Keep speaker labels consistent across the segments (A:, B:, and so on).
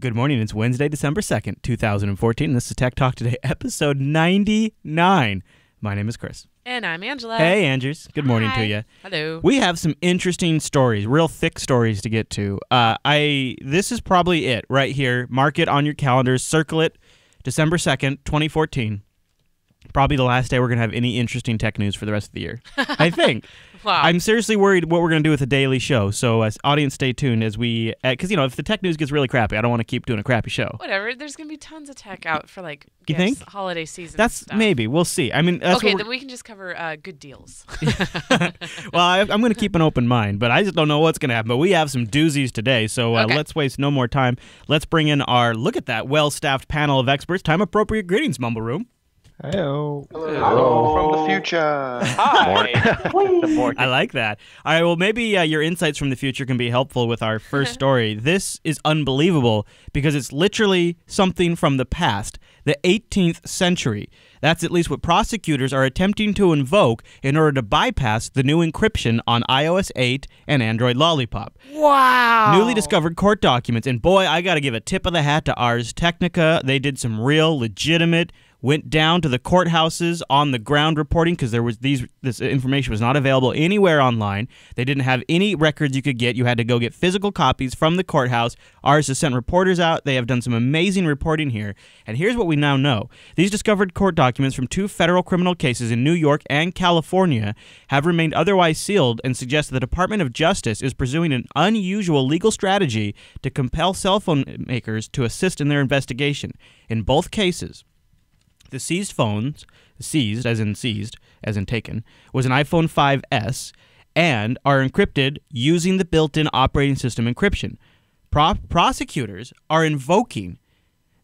A: Good morning. It's Wednesday, December 2nd, 2014. This is Tech Talk Today, episode 99. My name is Chris.
B: And I'm Angela.
A: Hey, Andrews. Good morning to you.
B: Hello.
A: We have some interesting stories, real thick stories to get to. This is probably it right here. Mark it on your calendars. Circle it. December 2nd, 2014. Probably the last day we're going to have any interesting tech news for the rest of the year, I think.
B: Wow.
A: I'm seriously worried what we're going to do with the daily show. So, audience, stay tuned as we, because, if the tech news gets really crappy, I don't want to keep doing a crappy show.
B: Whatever. There's going to be tons of tech out for, like,
A: you
B: gifts,
A: think?
B: Holiday season
A: That's
B: stuff.
A: maybe. We'll see. I mean, that's
B: okay, then we can just cover good deals.
A: Well, I'm going to keep an open mind, but I just don't know what's going to happen. But we have some doozies today, so let's waste no more time. Let's bring in our, look at that, well-staffed panel of experts. Time-appropriate greetings, Mumble Room.
C: Hello.
D: Hello from the future.
C: Hi.
A: I like that. All right, well, maybe your insights from the future can be helpful with our first story. This is unbelievable because it's literally something from the past, the 18th century. That's at least what prosecutors are attempting to invoke in order to bypass the new encryption on iOS 8 and Android Lollipop.
B: Wow.
A: Newly discovered court documents. And boy, I got to give a tip of the hat to Ars Technica. They did some real, legitimate, went down to the courthouses on the ground reporting because this information was not available anywhere online. They didn't have any records you could get. You had to go get physical copies from the courthouse. Ars has sent reporters out. They have done some amazing reporting here. And here's what we now know. These discovered court documents from two federal criminal cases in New York and California have remained otherwise sealed and suggest that the Department of Justice is pursuing an unusual legal strategy to compel cell phone makers to assist in their investigation. In both cases, the seized phones, seized as in taken, was an iPhone 5S and are encrypted using the built-in operating system encryption. Prosecutors are invoking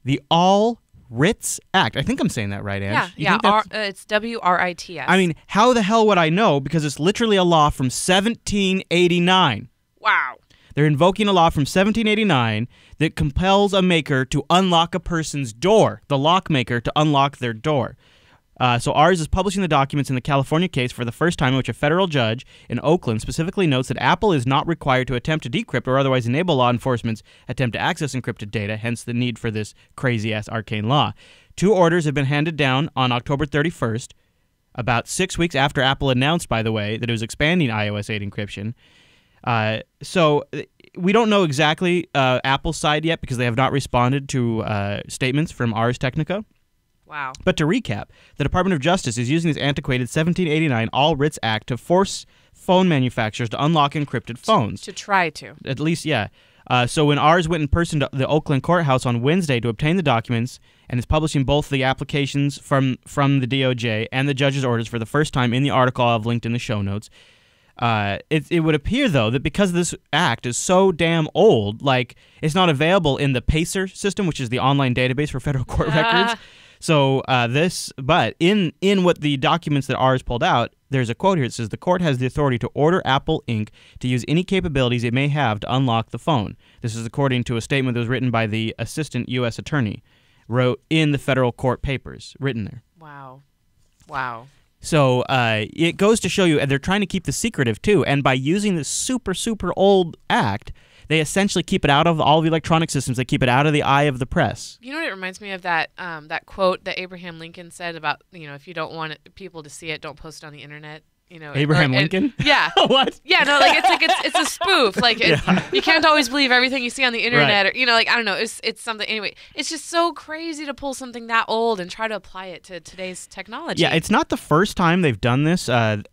A: the All Writs Act. I think I'm saying that right, Ange?
B: It's WRITS.
A: I mean, how the hell would I know? Because it's literally a law from 1789.
B: Wow.
A: They're invoking a law from 1789 that compels a maker to unlock a person's door, the lock maker to unlock their door. So Ars is publishing the documents in the California case for the first time in which a federal judge in Oakland specifically notes that Apple is not required to attempt to decrypt or otherwise enable law enforcement's attempt to access encrypted data, hence the need for this crazy-ass arcane law. Two orders have been handed down on October 31st, about 6 weeks after Apple announced, by the way, that it was expanding iOS 8 encryption. So we don't know exactly Apple's side yet because they have not responded to statements from Ars Technica.
B: Wow.
A: But to recap, the Department of Justice is using this antiquated 1789 All Writs Act to force phone manufacturers to unlock encrypted phones.
B: To try to.
A: At least, yeah. So when Ars went in person to the Oakland courthouse on Wednesday to obtain the documents and is publishing both the applications from the DOJ and the judge's orders for the first time in the article I've linked in the show notes, it would appear, though, that because this act is so damn old, like, it's not available in the PACER system, which is the online database for federal court records. So but in what the documents that Ars pulled out, there's a quote here. It says, the court has the authority to order Apple Inc. to use any capabilities it may have to unlock the phone. This is according to a statement that was written by the assistant U.S. attorney, wrote in the federal court papers, written there.
B: Wow. Wow.
A: So it goes to show you, and they're trying to keep this secretive, too. And by using this super, super old act, they essentially keep it out of all the electronic systems. They keep it out of the eye of the press.
B: You know what it reminds me of? That quote that Abraham Lincoln said about, if you don't want people to see it, don't post it on the internet.
A: Abraham Lincoln?
B: Yeah.
A: What?
B: Yeah, no, it's a spoof. Like, you can't always believe everything you see on the internet.
A: Right.
B: Or, I don't know. It's something. Anyway, it's just so crazy to pull something that old and try to apply it to today's technology.
A: Yeah, it's not the first time they've done this. And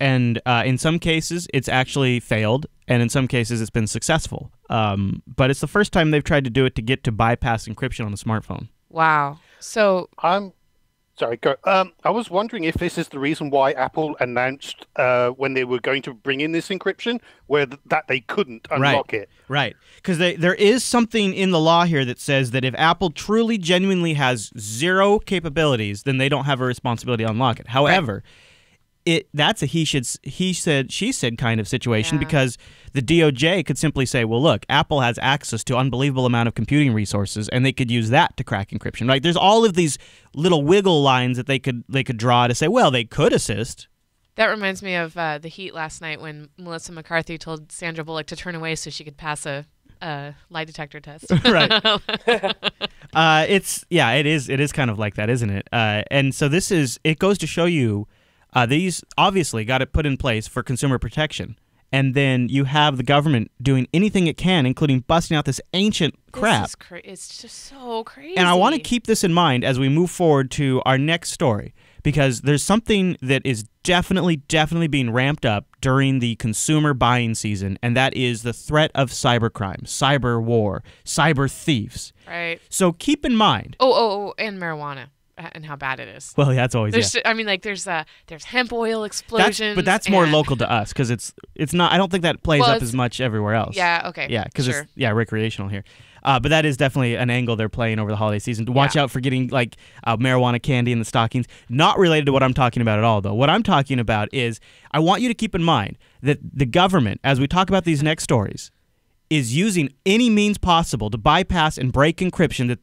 A: in some cases, it's actually failed. And in some cases, it's been successful. But it's the first time they've tried to do it to get to bypass encryption on a smartphone.
B: Wow. So
C: Sorry, go. I was wondering if this is the reason why Apple announced when they were going to bring in this encryption, that they couldn't unlock it.
A: Right, because there is something in the law here that says that if Apple truly, genuinely has zero capabilities, then they don't have a responsibility to unlock it. However, that's a he said, she said kind of situation because the DOJ could simply say, well, look, Apple has access to unbelievable amount of computing resources, and they could use that to crack encryption. Right? There's all of these little wiggle lines that they could draw to say, well, they could assist.
B: That reminds me of The Heat last night when Melissa McCarthy told Sandra Bullock to turn away so she could pass a lie detector test.
A: Right. It is kind of like that, isn't it? And so it goes to show you these obviously got it put in place for consumer protection. And then you have the government doing anything it can, including busting out this ancient crap.
B: It's just so crazy.
A: And I want to keep this in mind as we move forward to our next story, because there's something that is definitely being ramped up during the consumer buying season, and that is the threat of cybercrime, cyber war, cyber thieves.
B: Right.
A: So keep in mind.
B: Oh, and marijuana. And how bad it is.
A: Well, that's always
B: I mean, like there's hemp oil explosions.
A: But that's more local to us because it's not. I don't think that plays up as much everywhere else.
B: Yeah. Okay.
A: Yeah, because it's recreational here. But that is definitely an angle they're playing over the holiday season. To watch out for getting like marijuana candy in the stockings. Not related to what I'm talking about at all, though. What I'm talking about is I want you to keep in mind that the government, as we talk about these next stories, is using any means possible to bypass and break encryption that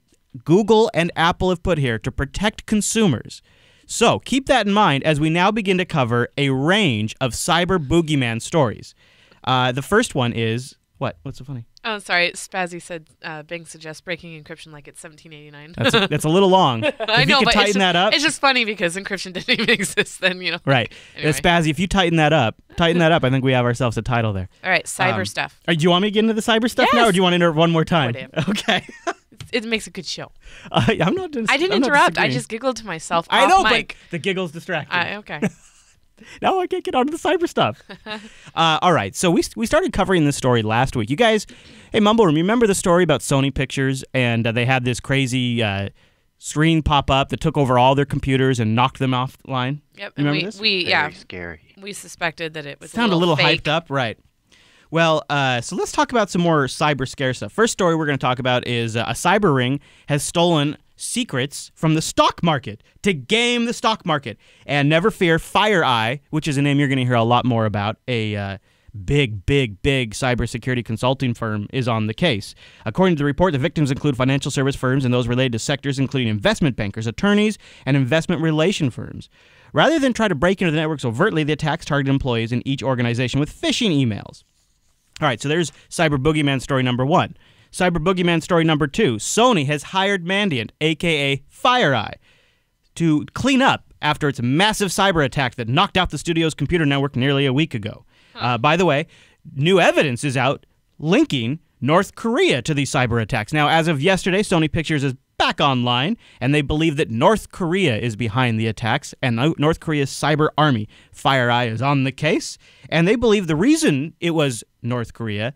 A: Google and Apple have put here to protect consumers. So keep that in mind as we now begin to cover a range of cyber boogeyman stories. The first one is what? What's so funny?
B: Oh, sorry. Spazzy said Bing suggests breaking encryption like it's 1789.
A: That's a little long.
B: I know, but
A: that up.
B: It's just funny because encryption didn't even exist then, you know.
A: Right.
B: Anyway.
A: Spazzy, if you tighten that up, I think we have ourselves a title there.
B: All right, cyber stuff.
A: Do you want me to get into the cyber stuff now, or do you want to interrupt one more time? Okay.
B: It makes a good show.
A: I'm not.
B: I didn't interrupt. I just giggled to myself.
A: I know,
B: mic.
A: but the giggle's distracting.
B: Okay.
A: Now I can't get onto the cyber stuff. All right, so we started covering this story last week. You guys, hey, Mumble Room, you remember the story about Sony Pictures, and they had this crazy screen pop up that took over all their computers and knocked them offline?
B: Yep.
A: You remember this?
D: Very scary.
B: We suspected that it was
A: Sound a little
B: fake.
A: hyped up, right? Well, so let's talk about some more cyber scare stuff. First story we're going to talk about is a cyber ring has stolen secrets from the stock market to game the stock market. And never fear, FireEye, which is a name you're going to hear a lot more about, a big cybersecurity consulting firm, is on the case. According to the report, the victims include financial service firms and those related to sectors including investment bankers, attorneys, and investment relation firms. Rather than try to break into the networks overtly, the attacks targeted employees in each organization with phishing emails. All right, so there's Cyber Boogeyman story number 1. Cyber Boogeyman story number 2. Sony has hired Mandiant, a.k.a. FireEye, to clean up after its massive cyber attack that knocked out the studio's computer network nearly a week ago. By the way, new evidence is out linking North Korea to these cyber attacks. Now, as of yesterday, Sony Pictures is back online, and they believe that North Korea is behind the attacks, and North Korea's cyber army, FireEye, is on the case, and they believe the reason it was North Korea,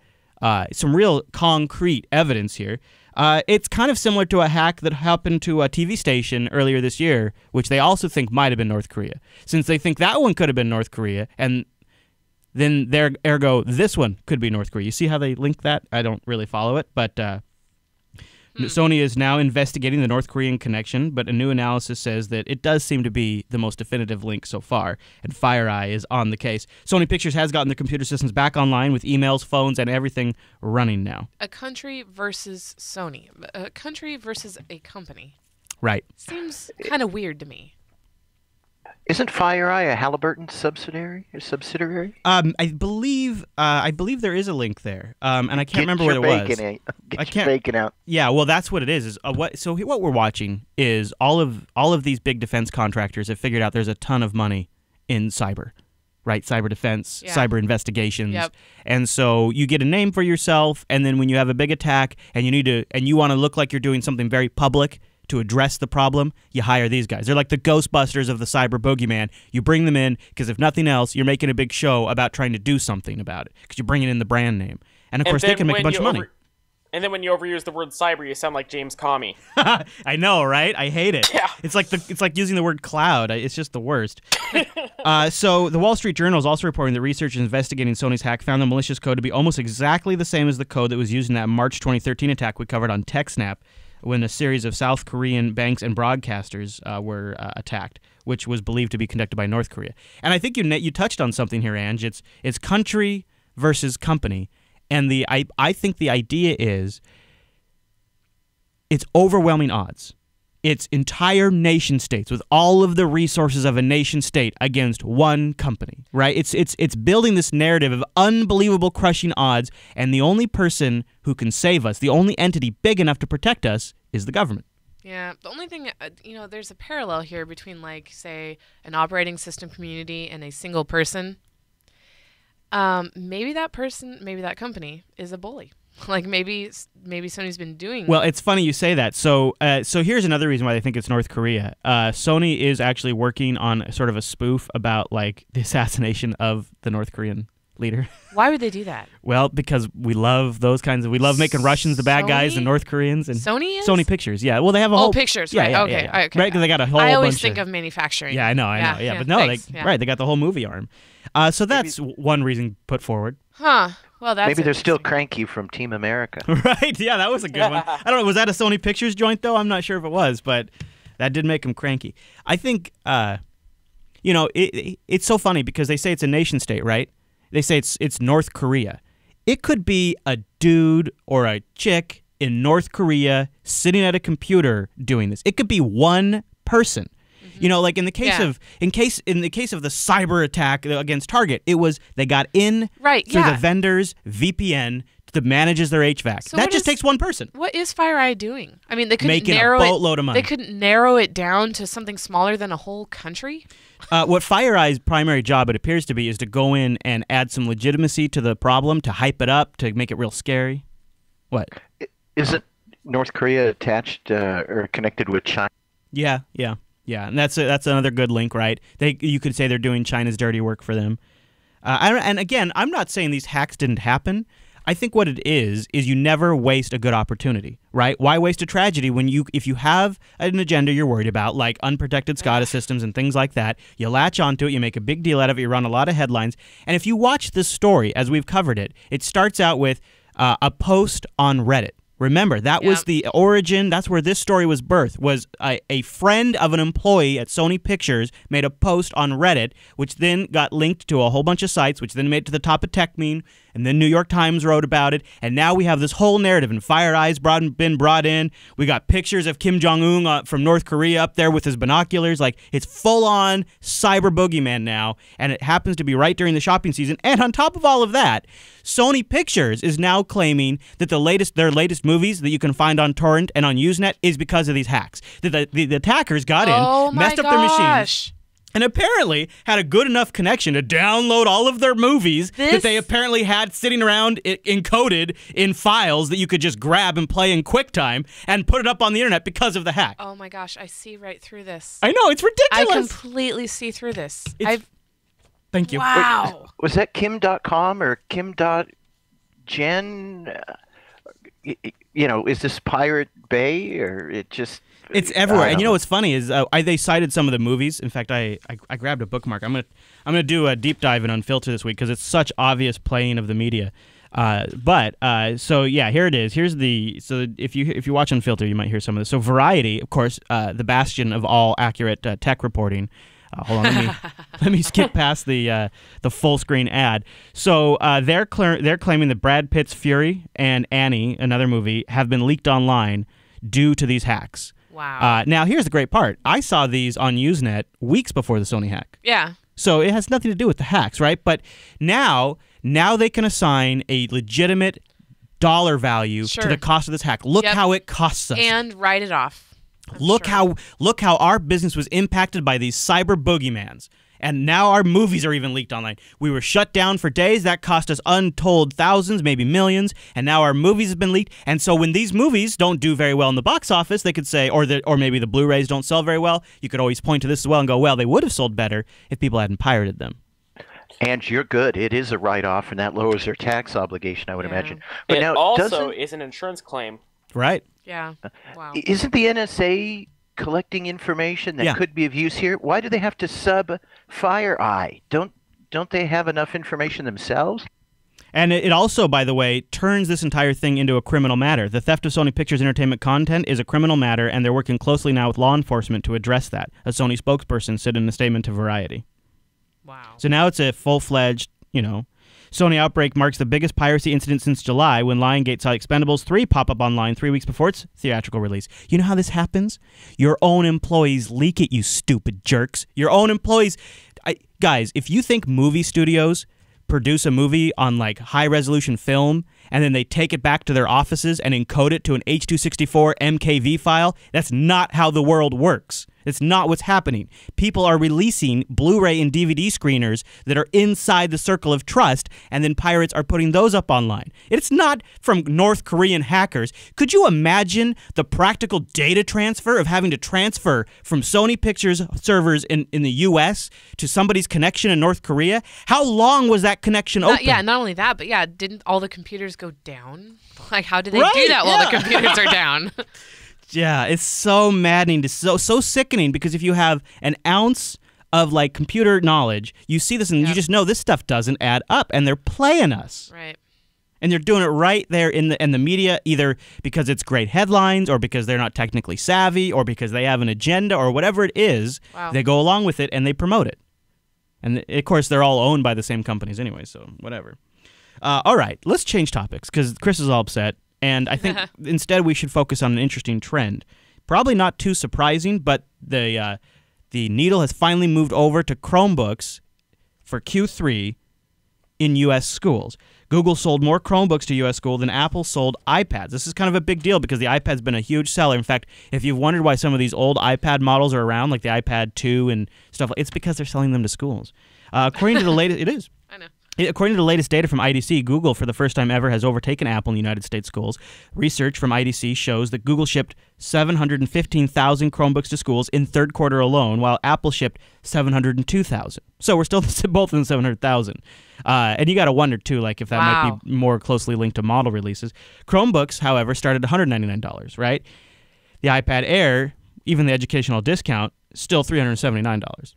A: some real concrete evidence here, it's kind of similar to a hack that happened to a TV station earlier this year, which they also think might have been North Korea. Since they think that one could have been North Korea, and then ergo this one could be North Korea. You see how they link that? I don't really follow it, but Sony is now investigating the North Korean connection, but a new analysis says that it does seem to be the most definitive link so far, and FireEye is on the case. Sony Pictures has gotten their computer systems back online with emails, phones, and everything running now.
B: A country versus Sony. A country versus a company.
A: Right.
B: Seems kind of weird to me.
D: Isn't FireEye a Halliburton subsidiary?
A: I believe there is a link there, and I can't remember what it was.
D: Get your bacon out.
A: Yeah, well, that's what it is. What we're watching is all of these big defense contractors have figured out there's a ton of money in cyber, right? Cyber defense, cyber investigations, and so you get a name for yourself, and then when you have a big attack and you want to look like you're doing something very public to address the problem, you hire these guys. They're like the Ghostbusters of the cyber boogeyman. You bring them in because if nothing else, you're making a big show about trying to do something about it because you're bringing in the brand name. And of course, they can make a bunch of money.
E: And then when you overuse the word cyber, you sound like James Comey.
A: I know, right? I hate it.
E: Yeah.
A: It's like using the word cloud. It's just the worst. So the Wall Street Journal is also reporting that researchers investigating Sony's hack found the malicious code to be almost exactly the same as the code that was used in that March 2013 attack we covered on TechSnap, when a series of South Korean banks and broadcasters were attacked, which was believed to be conducted by North Korea. And I think you touched on something here, Ange. It's country versus company, and I think the idea is it's overwhelming odds It's entire nation states with all of the resources of a nation state against one company, right? It's building this narrative of unbelievable crushing odds, and the only person who can save us, the only entity big enough to protect us, is the government.
B: Yeah, the only thing, there's a parallel here between, like, say, an operating system community and a single person. Maybe that person, maybe that company is a bully. Like, maybe Sony's been doing.
A: Well, it's funny you say that. So here's another reason why they think it's North Korea. Sony is actually working on sort of a spoof about, like, the assassination of the North Korean leader.
B: Why would they do that?
A: Well, because we love those kinds of. We love making Russians the bad guys and North Koreans. And
B: Sony is?
A: Sony Pictures, yeah. Well, they have a whole.
B: Oh, Pictures, right?
A: Yeah,
B: okay,
A: yeah.
B: Okay.
A: Right, because they got a whole.
B: I always
A: bunch
B: think of manufacturing.
A: Yeah, I know. Yeah. But no,
B: thanks.
A: right. They got the whole movie arm. So that's one reason put forward.
B: Huh. Well, that's
D: maybe they're still cranky from Team America.
A: Right? Yeah, that was a good one. I don't know. Was that a Sony Pictures joint though? I'm not sure if it was, but that did make them cranky. I think, it's so funny because they say it's a nation state, right? They say it's North Korea. It could be a dude or a chick in North Korea sitting at a computer doing this. It could be one person. Like in the case of the cyber attack against Target, it was they got in through the vendor's VPN that manages their HVAC. So that just takes one person.
B: What is FireEye doing? I mean, they couldn't
A: making
B: narrow
A: a boatload of money.
B: They couldn't narrow it down to something smaller than a whole country.
A: What FireEye's primary job, it appears to be, is to go in and add some legitimacy to the problem, to hype it up, to make it real scary. What?
D: Isn't North Korea attached or connected with China?
A: Yeah, and that's another good link, right? You could say they're doing China's dirty work for them. And again, I'm not saying these hacks didn't happen. I think what it is you never waste a good opportunity, right? Why waste a tragedy when if you have an agenda you're worried about, like unprotected SCADA systems and things like that, you latch onto it, you make a big deal out of it, you run a lot of headlines. And if you watch this story, as we've covered it, it starts out with a post on Reddit. Remember, that was the origin. That's where this story was birthed, was a friend of an employee at Sony Pictures made a post on Reddit, which then got linked to a whole bunch of sites, which then made it to the top of TechMeme, and then New York Times wrote about it, and now we have this whole narrative, and FireEye's been brought in. We got pictures of Kim Jong-un from North Korea up there with his binoculars. Like, it's full-on cyber boogeyman now, and it happens to be right during the shopping season. And on top of all of that, Sony Pictures is now claiming that their latest movies that you can find on torrent and on Usenet is because of these hacks. That the attackers got in, messed up their machines, and apparently had a good enough connection to download all of their movies that they apparently had sitting around encoded in files that you could just grab and play in QuickTime and put it up on the internet because of the hack.
B: Oh my gosh, I see right through this.
A: I know, it's ridiculous.
B: I completely see through this.
A: Thank you.
B: Wow.
D: Wait, was that Kim.com or Kim.gen? Is this Pirate Bay or it just...
A: It's everywhere. And you know what's funny is they cited some of the movies. In fact, I grabbed a bookmark. I'm gonna do a deep dive in Unfilter this week because it's such obvious playing of the media. So yeah, here it is. So if you watch Unfilter, you might hear some of this. So Variety, of course, the bastion of all accurate tech reporting. Hold on, let me skip past the full screen ad. So they're claiming that Brad Pitt's Fury and Annie, another movie, have been leaked online due to these hacks.
B: Wow.
A: Now here's the great part. I saw these on Usenet weeks before the Sony hack.
B: Yeah.
A: So it has nothing to do with the hacks, right? But now they can assign a legitimate dollar value to the cost of this hack. Look how it costs us.
B: And write it off.
A: Look how our business was impacted by these cyber boogeymans. And now our movies are even leaked online. We were shut down for days. That cost us untold thousands, maybe millions. And now our movies have been leaked. And so when these movies don't do very well in the box office, they could say, or maybe the Blu-rays don't sell very well, you could always point to this as well and go, well, they would have sold better if people hadn't pirated them.
D: And you're good. It is a write-off, and that lowers their tax obligation, I would imagine.
E: But it also is an insurance claim.
A: Right.
B: Yeah. Wow.
D: Isn't the NSA collecting information that could be of use here? Why do they have to sub FireEye? Don't they have enough information themselves?
A: And it also, by the way, turns this entire thing into a criminal matter. The theft of Sony Pictures Entertainment content is a criminal matter, and they're working closely now with law enforcement to address that. A Sony spokesperson said in a statement to Variety.
B: Wow.
A: So now it's a full-fledged, Sony outbreak marks the biggest piracy incident since July when Lionsgate saw Expendables 3 pop up online 3 weeks before its theatrical release. You know how this happens? Your own employees leak it, you stupid jerks. Your own employees... Guys, if you think movie studios produce a movie on like high-resolution film and then they take it back to their offices and encode it to an H.264 MKV file, that's not how the world works. It's not what's happening. People are releasing Blu-ray and DVD screeners that are inside the circle of trust, and then pirates are putting those up online. It's not from North Korean hackers. Could you imagine the practical data transfer of having to transfer from Sony Pictures servers in the U.S. to somebody's connection in North Korea? How long was that connection open?
B: Yeah, not only that, but yeah, didn't all the computers go down? Like, how did they do that while the computers are down?
A: Yeah, it's so maddening, so sickening, because if you have an ounce of like computer knowledge, you see this and you just know this stuff doesn't add up, and they're playing us.
B: Right.
A: And they're doing it right there in the media, either because it's great headlines or because they're not technically savvy or because they have an agenda or whatever it is.
B: Wow.
A: They go along with it and they promote it. And of course, they're all owned by the same companies anyway, so whatever. All right, let's change topics because Chris is all upset. And I think instead we should focus on an interesting trend. Probably not too surprising, but the needle has finally moved over to Chromebooks for Q3 in U.S. schools. Google sold more Chromebooks to U.S. schools than Apple sold iPads. This is kind of a big deal because the iPad's been a huge seller. In fact, if you've wondered why some of these old iPad models are around, like the iPad 2 and stuff, it's because they're selling them to schools. According to the latest, it is.
B: I know.
A: According to the latest data from IDC, Google, for the first time ever, has overtaken Apple in the United States schools. Research from IDC shows that Google shipped 715,000 Chromebooks to schools in third quarter alone, while Apple shipped 702,000. So we're still both in the 700,000. And you got to wonder, too, like if that might be more closely linked to model releases. Chromebooks, however, started at $199, right? The iPad Air, even the educational discount, still $379.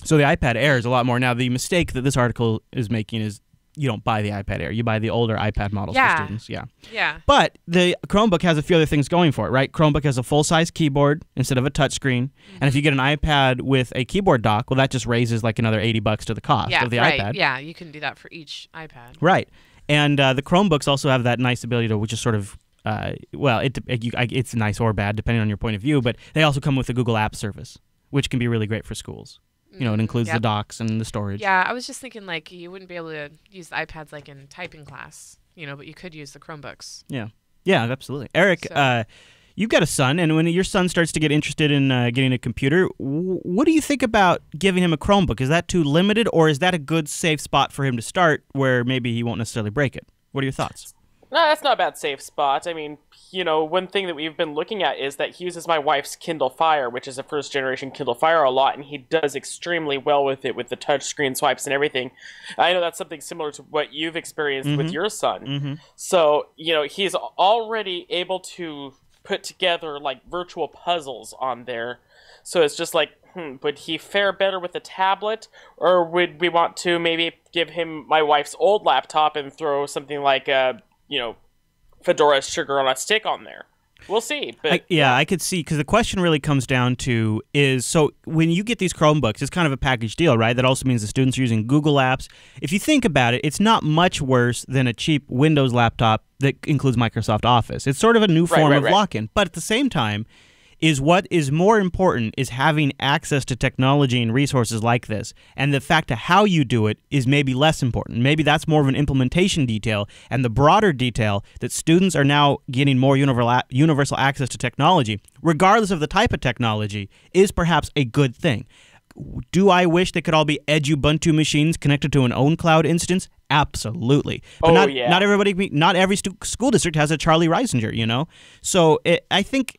A: So the iPad Air is a lot more. Now, the mistake that this article is making is you don't buy the iPad Air. You buy the older iPad models for students.
B: Yeah.
A: But the Chromebook has a few other things going for it, right? Chromebook has a full-size keyboard instead of a touchscreen. And if you get an iPad with a keyboard dock, well, that just raises like another $80 to the cost of the iPad.
B: Yeah, you can do that for each iPad.
A: Right. And the Chromebooks also have that nice ability to just sort of it's nice or bad depending on your point of view, but they also come with the Google App Service, which can be really great for schools. You know, it includes the docks and the storage.
B: Yeah, I was just thinking, like, you wouldn't be able to use the iPads, like, in typing class, but you could use the Chromebooks.
A: Yeah. Yeah, absolutely. Eric, you've got a son, and when your son starts to get interested in getting a computer, what do you think about giving him a Chromebook? Is that too limited, or is that a good, safe spot for him to start where maybe he won't necessarily break it? What are your thoughts?
E: No, that's not a bad safe spot. I mean, one thing that we've been looking at is that he uses my wife's Kindle Fire, which is a first-generation Kindle Fire, a lot, and he does extremely well with it, with the touchscreen swipes and everything. I know that's something similar to what you've experienced with your son. So, he's already able to put together, like, virtual puzzles on there. So it's just like, would he fare better with a tablet, or would we want to maybe give him my wife's old laptop and throw something like Fedora sugar on a stick on there? We'll see. But
A: I could see, because the question really comes down to is, so when you get these Chromebooks, it's kind of a package deal, right? That also means the students are using Google apps. If you think about it, it's not much worse than a cheap Windows laptop that includes Microsoft Office. It's sort of a new form of lock-in. But at the same time, what is more important is having access to technology and resources like this. And the fact of how you do it is maybe less important. Maybe that's more of an implementation detail, and the broader detail that students are now getting more universal access to technology, regardless of the type of technology, is perhaps a good thing. Do I wish they could all be Edubuntu machines connected to an own cloud instance? Absolutely. But not every school district has a Charlie Reisinger, So I think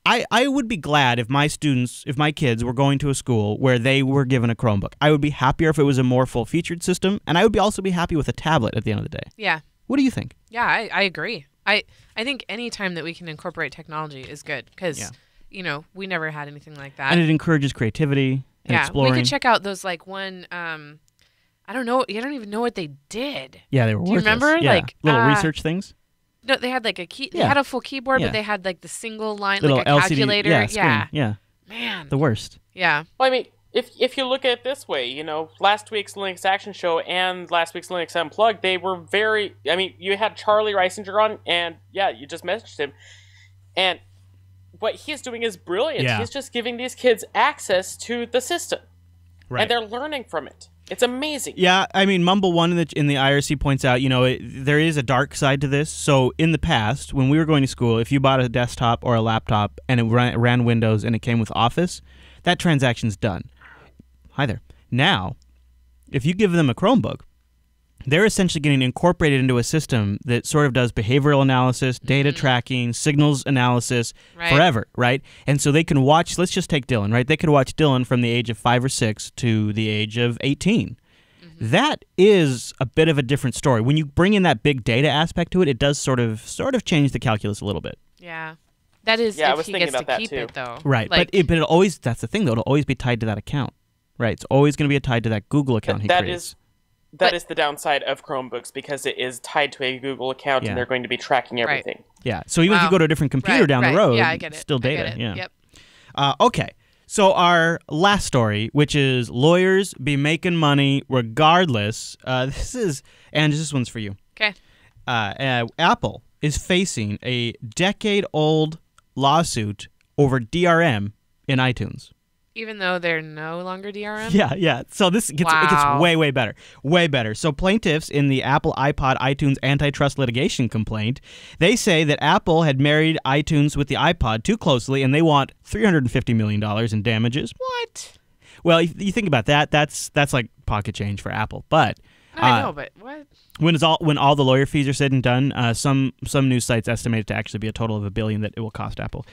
A: I would be glad if my kids were going to a school where they were given a Chromebook. I would be happier if it was a more full-featured system, and I would also be happy with a tablet at the end of the day.
B: Yeah.
A: What do you think?
B: Yeah, I agree. I think any time that we can incorporate technology is good because, we never had anything like that.
A: And it encourages creativity and exploring.
B: We could check out those, like, one, I don't know, I don't even know what they did.
A: Yeah, they were worthless.
B: Do you remember?
A: Yeah.
B: Like
A: little research things?
B: No, they had like a key. They had a full keyboard, but they had like the single line,
A: little
B: like a
A: LCD,
B: calculator.
A: screen. Yeah.
B: Man.
A: The worst.
B: Yeah.
E: Well, I mean, if you look at it this way, last week's Linux Action Show and last week's Linux Unplugged, they were very... I mean, you had Charlie Reisinger on, and yeah, you just messaged him. And what he's doing is brilliant.
A: Yeah.
E: He's just giving these kids access to the system.
A: Right.
E: And they're learning from it. It's amazing.
A: Yeah, I mean, Mumble One in the IRC points out, there is a dark side to this. So in the past, when we were going to school, if you bought a desktop or a laptop and it ran Windows and it came with Office, that transaction's done. Hi there. Now, if you give them a Chromebook, they're essentially getting incorporated into a system that sort of does behavioral analysis, data tracking, signals analysis forever, right? And so they can watch, let's just take Dylan, right? They could watch Dylan from the age of 5 or 6 to the age of 18. That is a bit of a different story. When you bring in that big data aspect to it, it does sort of change the calculus a little bit.
B: Yeah. That is if he gets to keep it, though.
A: Right. But it'll always, that's the thing, though, it'll always be tied to that account. Right, it's always going to be tied to that Google account he creates.
E: That is the downside of Chromebooks, because it is tied to a Google account, and they're going to be tracking everything.
B: Right.
A: Yeah, so even if you go to a different computer down the road,
B: I get it.
A: Still data.
B: I get it.
A: Yeah.
B: Yep.
A: Okay, so our last story, which is lawyers be making money regardless. This one's for you.
B: Okay.
A: Apple is facing a decade-old lawsuit over DRM in iTunes.
B: Even though they're no longer DRM?
A: Yeah. So this it gets way, way better. Way better. So plaintiffs in the Apple iPod iTunes antitrust litigation complaint, they say that Apple had married iTunes with the iPod too closely, and they want $350 million in damages.
B: What?
A: Well, you think about that, that's like pocket change for Apple. But
B: I know, but what?
A: When all the lawyer fees are said and done, some news sites estimate it to actually be a total of $1 billion that it will cost Apple.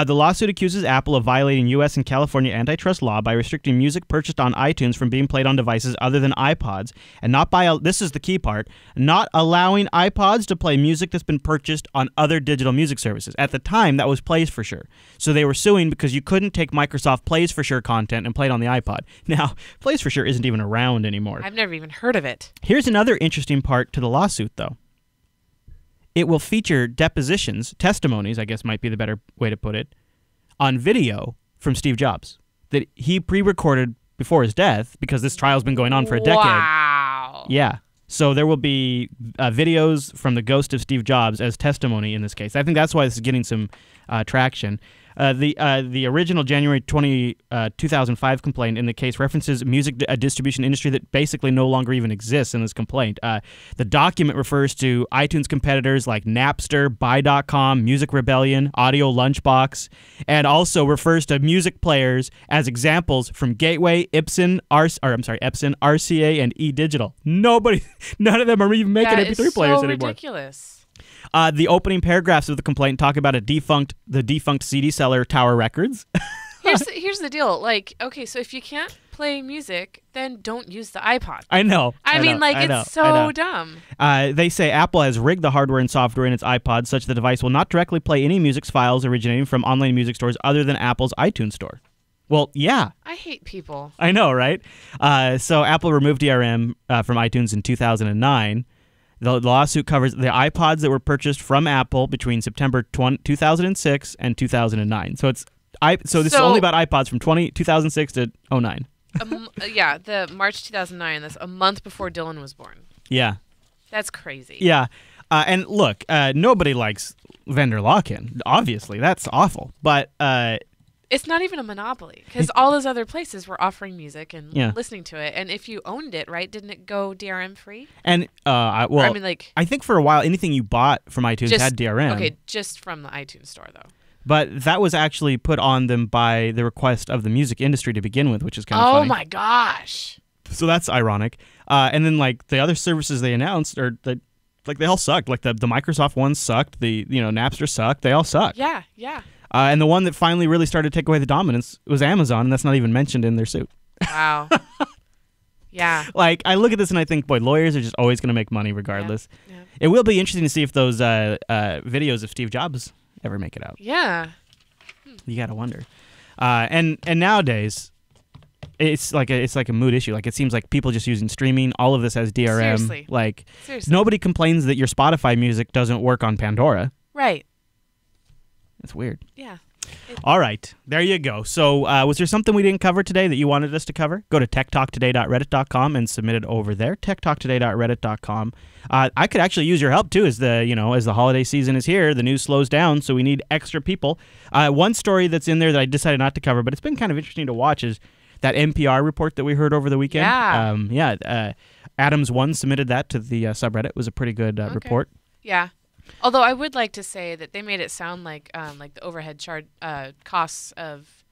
A: The lawsuit accuses Apple of violating U.S. and California antitrust law by restricting music purchased on iTunes from being played on devices other than iPods, and this is the key part, not allowing iPods to play music that's been purchased on other digital music services. At the time, that was Plays for Sure. So they were suing because you couldn't take Microsoft Plays for Sure content and play it on the iPod. Now, Plays for Sure isn't even around anymore.
B: I've never even heard of it.
A: Here's another interesting part to the lawsuit, though. It will feature testimonies, I guess might be the better way to put it, on video from Steve Jobs that he pre-recorded before his death, because this trial's been going on for a decade.
B: Wow.
A: Yeah. So there will be videos from the ghost of Steve Jobs as testimony in this case. I think that's why this is getting some traction. The original January 2005 complaint in the case references music distribution industry that basically no longer even exists in this complaint. The document refers to iTunes competitors like Napster, Buy.com, Music Rebellion, Audio Lunchbox, and also refers to music players as examples from Gateway, Epson, RCA, and eDigital. None of them are even making MP3 players anymore.
B: Ridiculous.
A: The opening paragraphs of the complaint talk about the defunct CD seller Tower Records.
B: Here's the deal. Like, okay, so if you can't play music, then don't use the iPod.
A: I know.
B: It's so dumb.
A: They say Apple has rigged the hardware and software in its iPod such the device will not directly play any music files originating from online music stores other than Apple's iTunes store. Well, yeah.
B: I hate people.
A: I know, right? So Apple removed DRM from iTunes in 2009. The lawsuit covers the iPods that were purchased from Apple between September 2006 and 2009. So this is only about iPods from 2006 to 2009.
B: The March 2009. That's a month before Dylan was born.
A: Yeah.
B: That's crazy.
A: Yeah. And look, nobody likes vendor lock-in. Obviously, that's awful. But
B: it's not even a monopoly, because all those other places were offering music and listening to it. And if you owned it, right, didn't it go DRM free?
A: And I think for a while anything you bought from iTunes had DRM.
B: Okay, just from the iTunes store though.
A: But that was actually put on them by the request of the music industry to begin with, which is kind of funny.
B: Oh my gosh!
A: So that's ironic. And then like the other services they announced they all sucked. Like the Microsoft ones sucked. The Napster sucked. They all sucked.
B: Yeah.
A: And the one that finally really started to take away the dominance was Amazon, and that's not even mentioned in their suit.
B: Wow. Yeah.
A: Like, I look at this and I think, boy, lawyers are just always going to make money regardless. Yeah. It will be interesting to see if those videos of Steve Jobs ever make it out.
B: Yeah.
A: You got to wonder. And nowadays, it's like a mood issue. Like, it seems like people just using streaming. All of this has DRM.
B: Seriously.
A: Like, nobody complains that your Spotify music doesn't work on Pandora.
B: Right.
A: It's weird.
B: Yeah.
A: All right, there you go. So was there something we didn't cover today that you wanted us to cover? Go to techtalktoday.reddit.com and submit it over there, techtalktoday.reddit.com. I could actually use your help, too, as the holiday season is here. The news slows down, so we need extra people. One story that's in there that I decided not to cover, but it's been kind of interesting to watch, is that NPR report that we heard over the weekend.
B: Yeah.
A: Adams One submitted that to the subreddit. It was a pretty good report.
B: Yeah. Although I would like to say that they made it sound like the overhead costs of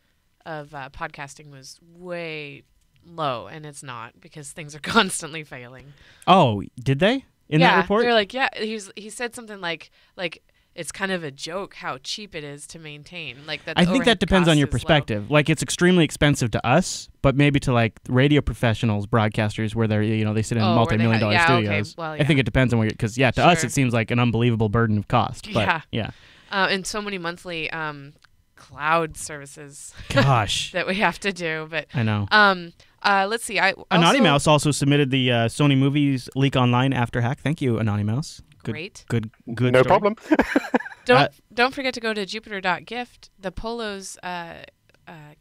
B: podcasting was way low, and it's not, because things are constantly failing.
A: Oh, did they in that report?
B: They're like, he said something like it's kind of a joke how cheap it is to maintain. Like that.
A: I think that depends on your perspective.
B: Low.
A: Like, it's extremely expensive to us, but maybe to like radio professionals, broadcasters, where they're they sit in multi-million-dollar studios.
B: Okay. Well,
A: I think it depends on because to us it seems like an unbelievable burden of cost. But,
B: and so many monthly cloud services.
A: Gosh,
B: that we have to do. But
A: I know.
B: Let's see.
A: Anonymous Mouse also submitted the Sony Movies leak online after hack. Thank you, Anonymous.
B: Great.
A: Good.
C: No problem.
B: Don't forget to go to Jupiter.gift. The Polos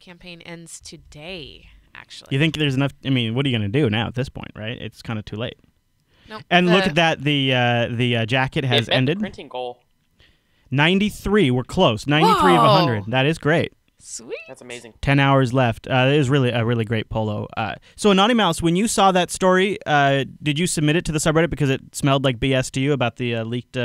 B: campaign ends today, actually.
A: You think there's enough? I mean, what are you going to do now at this point, right? It's kind of too late.
B: Nope.
A: And look at that. The jacket has ended.
E: Printing goal.
A: 93. We're close. 93 of 100. That is great.
B: Sweet.
E: That's amazing.
A: 10 hours left. It is really a really great polo. So Anonymous, when you saw that story, did you submit it to the subreddit because it smelled like BS to you about the leaked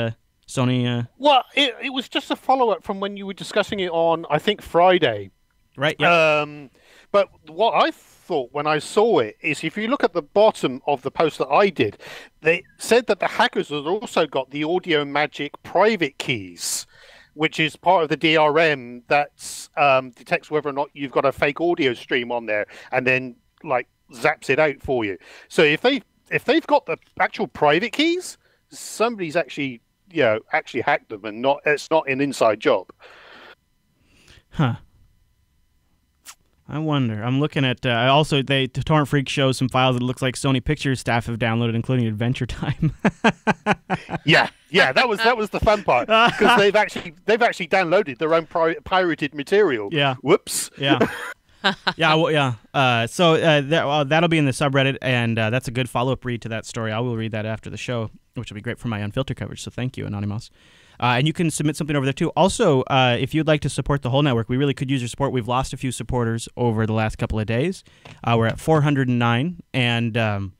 A: Sony?
C: Well, it was just a follow-up from when you were discussing it on, I think, Friday.
A: Right, yeah.
C: But what I thought when I saw it is, if you look at the bottom of the post that I did, they said that the hackers had also got the Audio Magic private keys, which is part of the DRM that detects whether or not you've got a fake audio stream on there, and then like zaps it out for you. So if they've got the actual private keys, somebody's actually hacked them, and it's not an inside job.
A: Huh. I wonder. I'm looking at also Torrent Freak shows some files that looks like Sony Pictures staff have downloaded, including Adventure Time.
C: yeah, that was the fun part, because they've actually downloaded their own pirated material.
A: Yeah.
C: Whoops.
A: Yeah. So that'll be in the subreddit, and that's a good follow-up read to that story. I will read that after the show, which will be great for my unfiltered coverage. So thank you, Anonymous. And you can submit something over there, too. Also, if you'd like to support the whole network, we really could use your support. We've lost a few supporters over the last couple of days. We're at 409, and you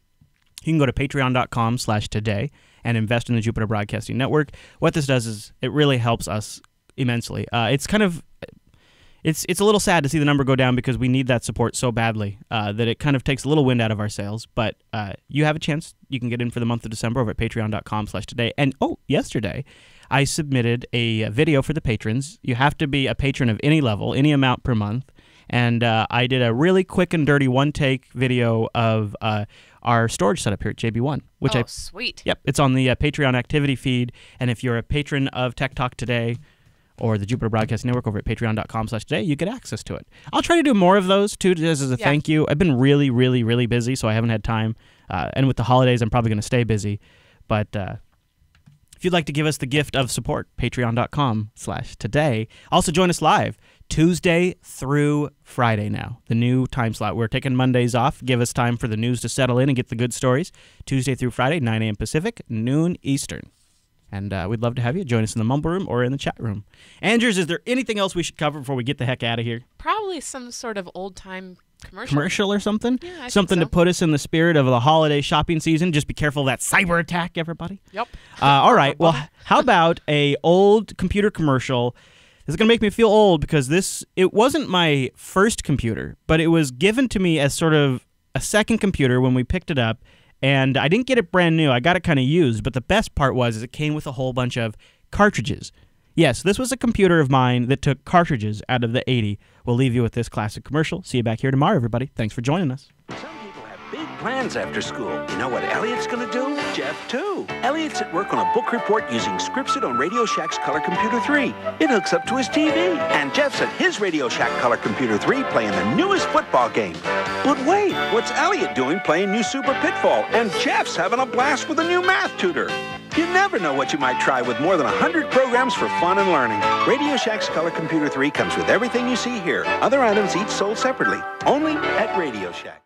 A: can go to patreon.com/today and invest in the Jupiter Broadcasting Network. What this does is it really helps us immensely. It's a little sad to see the number go down, because we need that support so badly that it kind of takes a little wind out of our sails. But you have a chance. You can get in for the month of December over at patreon.com/today. And, yesterday I submitted a video for the patrons. You have to be a patron of any level, any amount per month. And I did a really quick and dirty one-take video of our storage setup here at JB1.
B: Sweet.
A: Yep, it's on the Patreon activity feed. And if you're a patron of Tech Talk Today or the Jupiter Broadcasting Network over at patreon.com/today, you get access to it. I'll try to do more of those, too, just as a thank you. I've been really, really, really busy, so I haven't had time. And with the holidays, I'm probably going to stay busy. But if you'd like to give us the gift of support, patreon.com/today. Also join us live Tuesday through Friday now, the new time slot. We're taking Mondays off. Give us time for the news to settle in and get the good stories. Tuesday through Friday, 9 a.m. Pacific, noon Eastern. And we'd love to have you join us in the Mumble Room or in the chat room. Andrews, is there anything else we should cover before we get the heck out of here?
B: Probably some sort of old-time
A: commercial or something?
B: Yeah,
A: something to put us in the spirit of the holiday shopping season. Just be careful of that cyber attack, everybody.
B: Yep.
A: All right. Well, how about a old computer commercial? This is going to make me feel old, because it wasn't my first computer, but it was given to me as sort of a second computer when we picked it up. And I didn't get it brand new. I got it kind of used. But the best part was it came with a whole bunch of cartridges. Yes, this was a computer of mine that took cartridges out of the 80. We'll leave you with this classic commercial. See you back here tomorrow, everybody. Thanks for joining us.
F: Some people have big plans after school. You know what Elliot's going to do? Jeff, too. Elliot's at work on a book report using Scripsit on Radio Shack's Color Computer 3. It hooks up to his TV. And Jeff's at his Radio Shack Color Computer 3 playing the newest football game. But wait, what's Elliot doing playing new Super Pitfall? And Jeff's having a blast with a new math tutor. You never know what you might try with more than 100 programs for fun and learning. Radio Shack's Color Computer 3 comes with everything you see here. Other items each sold separately, only at Radio Shack.